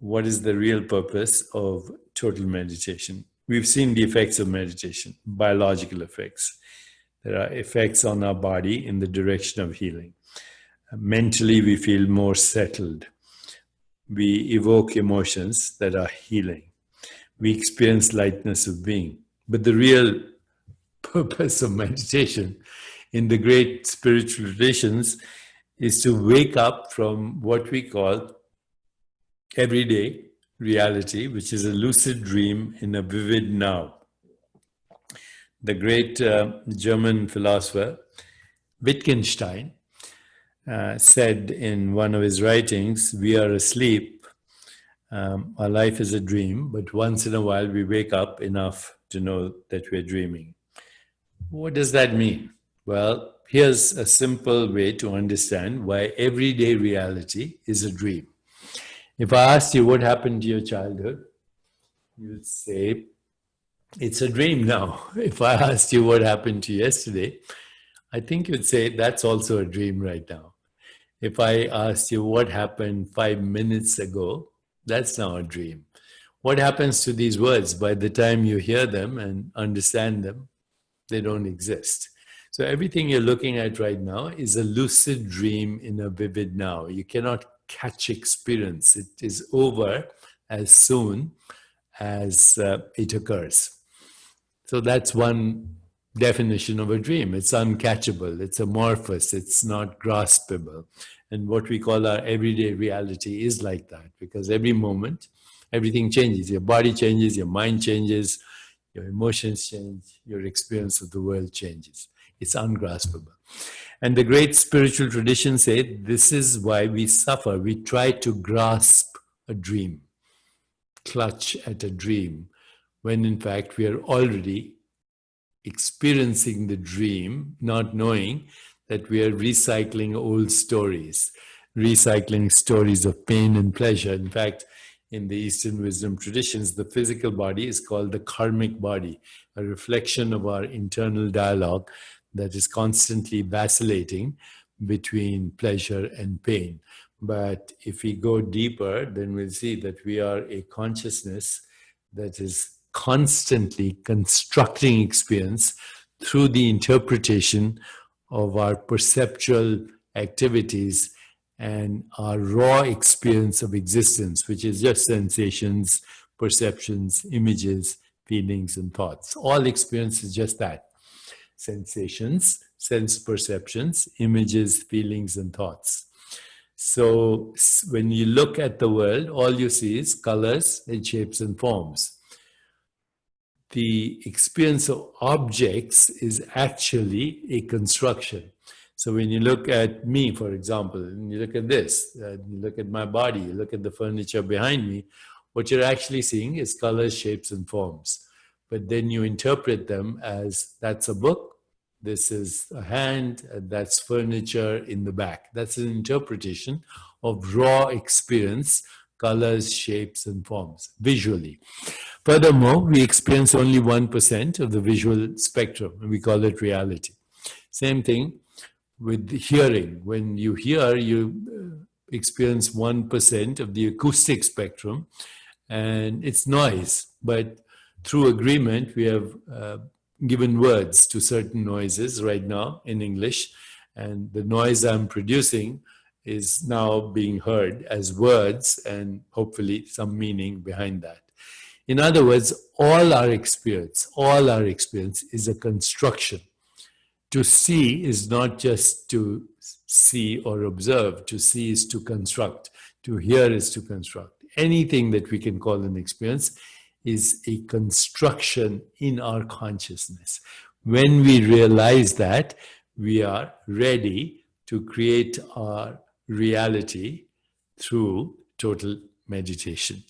what is the real purpose of total meditation? We've seen the effects of meditation, biological effects. There are effects on our body in the direction of healing. Mentally, we feel more settled. We evoke emotions that are healing. We experience lightness of being. But the real purpose of meditation in the great spiritual traditions is to wake up from what we call everyday reality, which is a lucid dream in a vivid now. The great German philosopher Wittgenstein said in one of his writings, we are asleep, our life is a dream, but once in a while we wake up enough to know that we're dreaming. What does that mean? Well, here's a simple way to understand why everyday reality is a dream. If I asked you what happened to your childhood, you'd say, it's a dream now. If I asked you what happened to you yesterday, I think you'd say, that's also a dream right now. If I asked you what happened 5 minutes ago, that's now a dream. What happens to these words? By the time you hear them and understand them, they don't exist. So everything you're looking at right now is a lucid dream in a vivid now. You cannot catch experience. It is over as soon as it occurs. So that's one definition of a dream. It's uncatchable, it's amorphous, it's not graspable. And what we call our everyday reality is like that, because every moment, everything changes. Your body changes, your mind changes, your emotions change, your experience of the world changes. It's ungraspable. And the great spiritual traditions say this is why we suffer. We try to grasp a dream, clutch at a dream, when in fact we are already experiencing the dream, not knowing that we are recycling old stories, recycling stories of pain and pleasure. In fact, in the Eastern wisdom traditions, the physical body is called the karmic body, a reflection of our internal dialogue that is constantly vacillating between pleasure and pain. But if we go deeper, then we'll see that we are a consciousness that is constantly constructing experience through the interpretation of our perceptual activities and our raw experience of existence, which is just sensations, perceptions, images, feelings, and thoughts. All experience is just that. Sensations, sense perceptions, images, feelings, and thoughts. So when you look at the world, all you see is colors and shapes and forms. The experience of objects is actually a construction. So when you look at me, for example, and you look at this, you look at my body, you look at the furniture behind me, what you're actually seeing is colors, shapes, and forms. But then you interpret them as, that's a book, this is a hand, and that's furniture in the back. That's an interpretation of raw experience, colors, shapes, and forms, visually. Furthermore, we experience only 1% of the visual spectrum, and we call it reality. Same thing with hearing. When you hear, you experience 1% of the acoustic spectrum, and it's noise. But through agreement, we have given words to certain noises right now in English, and the noise I'm producing is now being heard as words and hopefully some meaning behind that. In other words, all our experience is a construction. To see is not just to see or observe. To see is to construct. To hear is to construct. Anything that we can call an experience is a construction in our consciousness. When we realize that, we are ready to create our reality through total meditation.